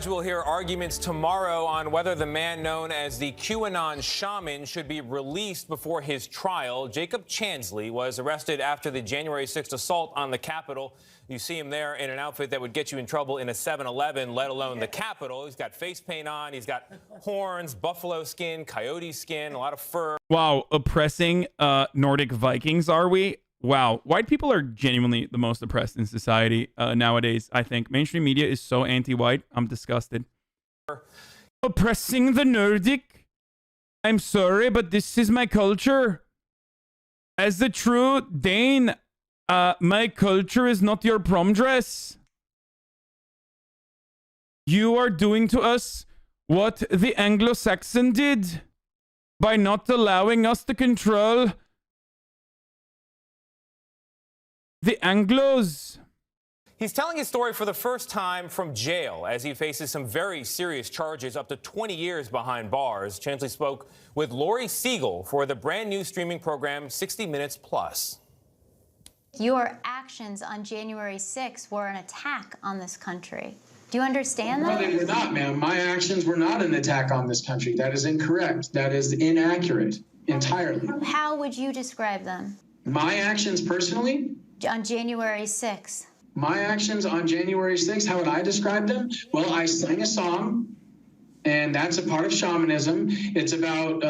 We'll hear arguments tomorrow on whether the man known as the QAnon Shaman should be released before his trial. Jacob Chansley was arrested after the January 6th assault on the Capitol. You see him there in an outfit that would get you in trouble in a 7-Eleven, let alone the Capitol. He's got face paint on. He's got horns, buffalo skin, coyote skin, a lot of fur. Wow, oppressing Nordic Vikings, are we? Wow, white people are genuinely the most oppressed in society nowadays, I think. Mainstream media is so anti-white. I'm disgusted. Oppressing the Nordic? I'm sorry, but this is my culture. As the true Dane, my culture is not your prom dress. You are doing to us what the Anglo-Saxon did by not allowing us to control the Anglos. He's telling his story for the first time from jail as he faces some very serious charges, up to 20 years behind bars. Chansley spoke with Lori Siegel for the brand new streaming program 60 Minutes Plus. Your actions on January 6th were an attack on this country. Do you understand that? No, they were not, ma'am. My actions were not an attack on this country. That is incorrect. That is inaccurate entirely. How would you describe them? My actions personally? On January 6th. My actions on January 6th, how would I describe them? Well, I sang a song, and that's a part of shamanism. It's about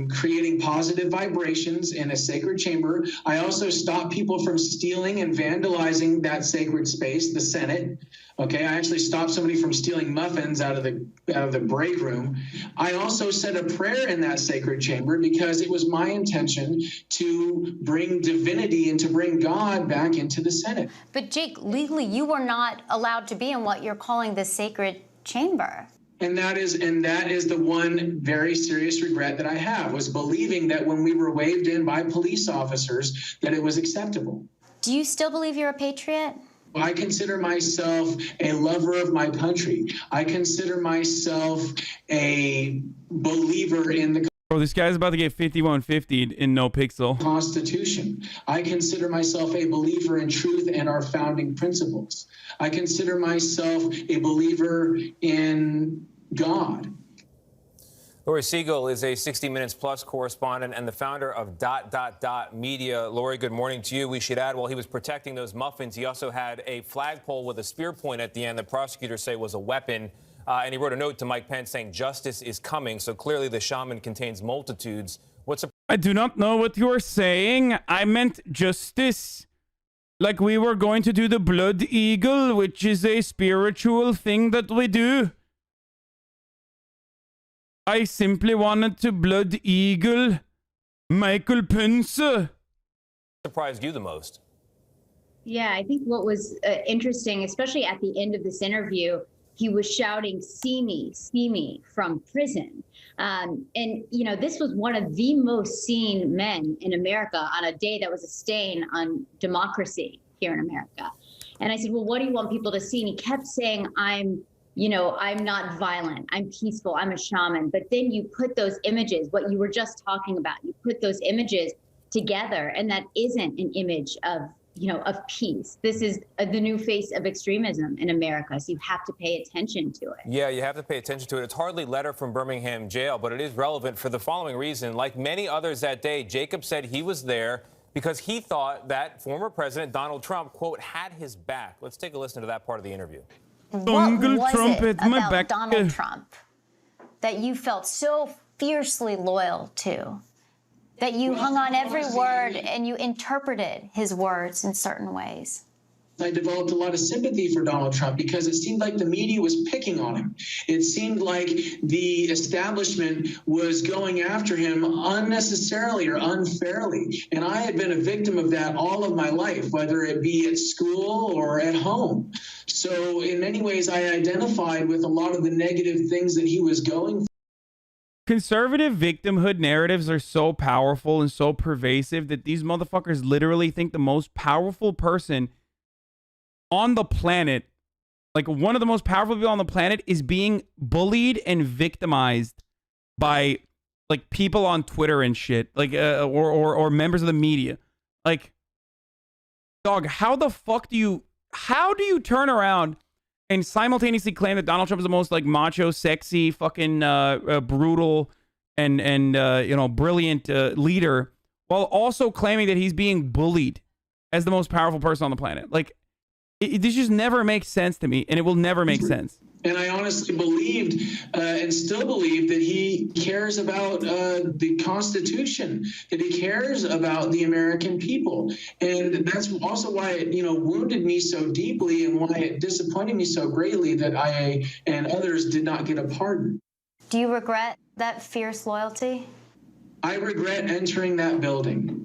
creating positive vibrations in a sacred chamber. I also stop people from stealing and vandalizing that sacred space, the Senate. Okay, I actually stopped somebody from stealing muffins out of the break room. I also said a prayer in that sacred chamber because it was my intention to bring divinity and to bring God back into the Senate. But Jake, legally, you were not allowed to be in what you're calling the sacred chamber. And that is the one very serious regret that I have, was believing that when we were waved in by police officers, that it was acceptable. Do you still believe you're a patriot? I consider myself a lover of my country. I consider myself a believer in the Bro, this guy's about to get 5150 in no pixel. Constitution. I consider myself a believer in truth and our founding principles. I consider myself a believer in God. Lori Siegel is a 60 Minutes Plus correspondent and the founder of ... Media. Lori, good morning to you. We should add, while he was protecting those muffins, he also had a flagpole with a spear point at the end that prosecutors say was a weapon. And he wrote a note to Mike Pence saying justice is coming. So clearly the shaman contains multitudes. I do not know what you are saying. I meant justice. Like we were going to do the blood eagle, which is a spiritual thing that we do. I simply wanted to blood eagle Michael Pence. Surprised you the most? Yeah, I think what was interesting, especially at the end of this interview, he was shouting, see me from prison. And, you know, this was one of the most seen men in America on a day that was a stain on democracy here in America. And I said, well, what do you want people to see? And he kept saying, I'm not violent, I'm peaceful, I'm a shaman. But then you put those images, what you were just talking about, you put those images together, and that isn't an image of, of peace. This is the new face of extremism in America, so you have to pay attention to it. Yeah, you have to pay attention to it. It's hardly letter from Birmingham jail, but it is relevant for the following reason. Like many others that day, Jacob said he was there because he thought that former President Donald Trump, quote, had his back. Let's take a listen to that part of the interview. What was it about Donald Trump that you felt so fiercely loyal to, that you hung on every word and you interpreted his words in certain ways? I developed a lot of sympathy for Donald Trump because it seemed like the media was picking on him. It seemed like the establishment was going after him unnecessarily or unfairly. And I had been a victim of that all of my life, whether it be at school or at home. So in many ways, I identified with a lot of the negative things that he was going through. Conservative victimhood narratives are so powerful and so pervasive that these motherfuckers literally think the most powerful person on the planet, like one of the most powerful people on the planet, is being bullied and victimized by like people on Twitter and shit, like or members of the media. Like, dog, how do you turn around and simultaneously claim that Donald Trump is the most like macho, sexy, fucking brutal, and you know, brilliant leader, while also claiming that he's being bullied as the most powerful person on the planet. Like, this just never makes sense to me, and it will never make sense. And I honestly believed and still believe that he cares about the Constitution, that he cares about the American people. And that's also why it, you know, wounded me so deeply and why it disappointed me so greatly that I and others did not get a pardon. Do you regret that fierce loyalty? I regret entering that building.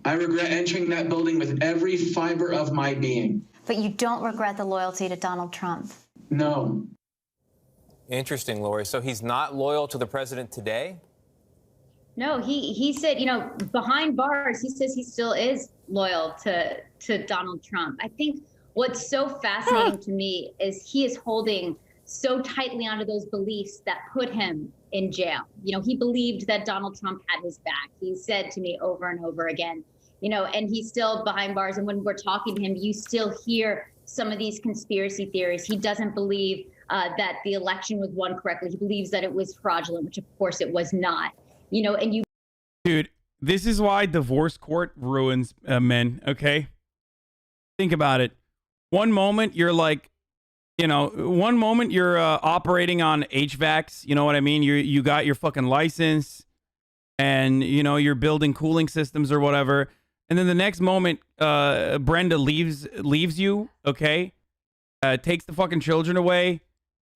I regret entering that building with every fiber of my being. But you don't regret the loyalty to Donald Trump? No. Interesting, Lori. So he's not loyal to the president today? No, he said, you know, behind bars, he says he still is loyal to Donald Trump. I think what's so fascinating to me is he is holding so tightly onto those beliefs that put him in jail. You know, he believed that Donald Trump had his back. He said to me over and over again, you know, and he's still behind bars. And when we're talking to him, you still hear some of these conspiracy theories. He doesn't believe that the election was won correctly. He believes that it was fraudulent, which of course it was not. You know, and you... Dude, this is why divorce court ruins men, okay? Think about it. One moment you're like, you know, one moment you're operating on HVACs, you know what I mean? You got your fucking license and, you know, you're building cooling systems or whatever. And then the next moment, Brenda leaves you, okay? Takes the fucking children away,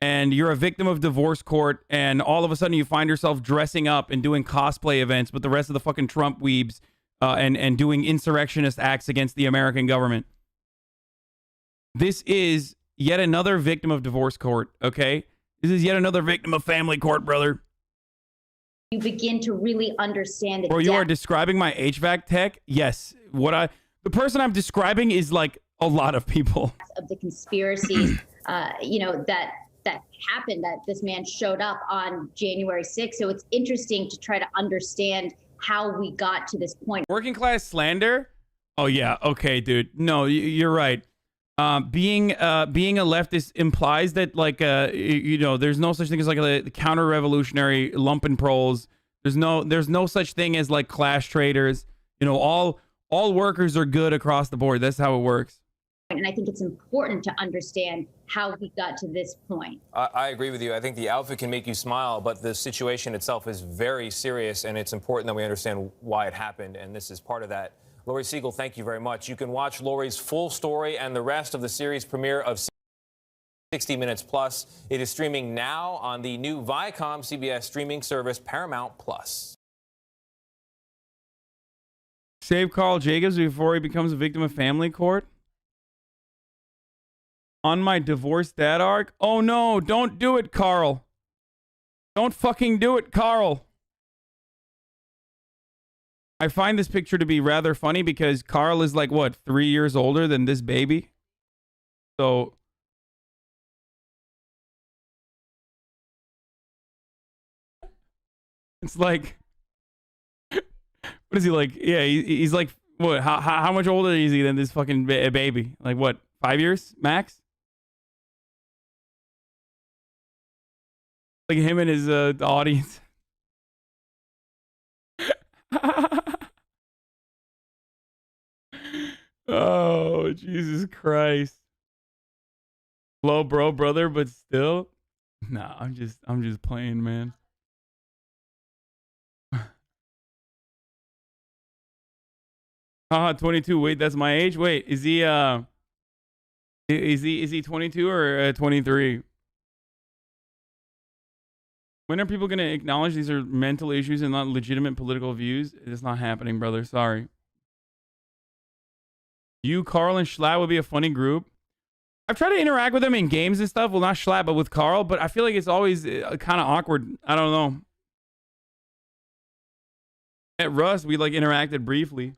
and you're a victim of divorce court, and all of a sudden you find yourself dressing up and doing cosplay events with the rest of the fucking Trump weebs, and doing insurrectionist acts against the American government. This is yet another victim of divorce court, okay? This is yet another victim of family court, brother. You begin to really understand the Bro, you are describing my HVAC tech? Yes. The person I'm describing is like a lot of people. Of the conspiracies, you know, that happened, that this man showed up on January 6th. So it's interesting to try to understand how we got to this point. Working class slander? Oh yeah, okay, dude. No, you're right. Being a leftist implies that, like, you know, there's no such thing as like a counter-revolutionary lumpenproles. There's no such thing as like class traders. You know, all workers are good across the board. That's how it works. And I think it's important to understand how we got to this point. I agree with you. I think the outfit can make you smile, but the situation itself is very serious, and it's important that we understand why it happened, and this is part of that. Lori Siegel, thank you very much. You can watch Lori's full story and the rest of the series premiere of 60 Minutes Plus. It is streaming now on the new Viacom CBS streaming service, Paramount Plus. Save Carl Jacobs before he becomes a victim of family court? On my divorced dad arc? Oh no, don't do it, Carl. Don't fucking do it, Carl. I find this picture to be rather funny because Carl is like, what, 3 years older than this baby? So... it's like... what is he like? Yeah, he's like, what, how much older is he than this fucking baby? Like, what, 5 years max? Like him and his audience. Oh, Jesus Christ. Low bro, brother, but still. Nah, I'm just playing, man. Haha, 22. Wait, that's my age? Wait, is he 22 or 23? When are people going to acknowledge these are mental issues and not legitimate political views? It's not happening, brother. Sorry. You, Carl, and Schlatt would be a funny group. I've tried to interact with them in games and stuff. Well, not Schlatt, but with Carl. But I feel like it's always kind of awkward. I don't know. At Rust, we like interacted briefly.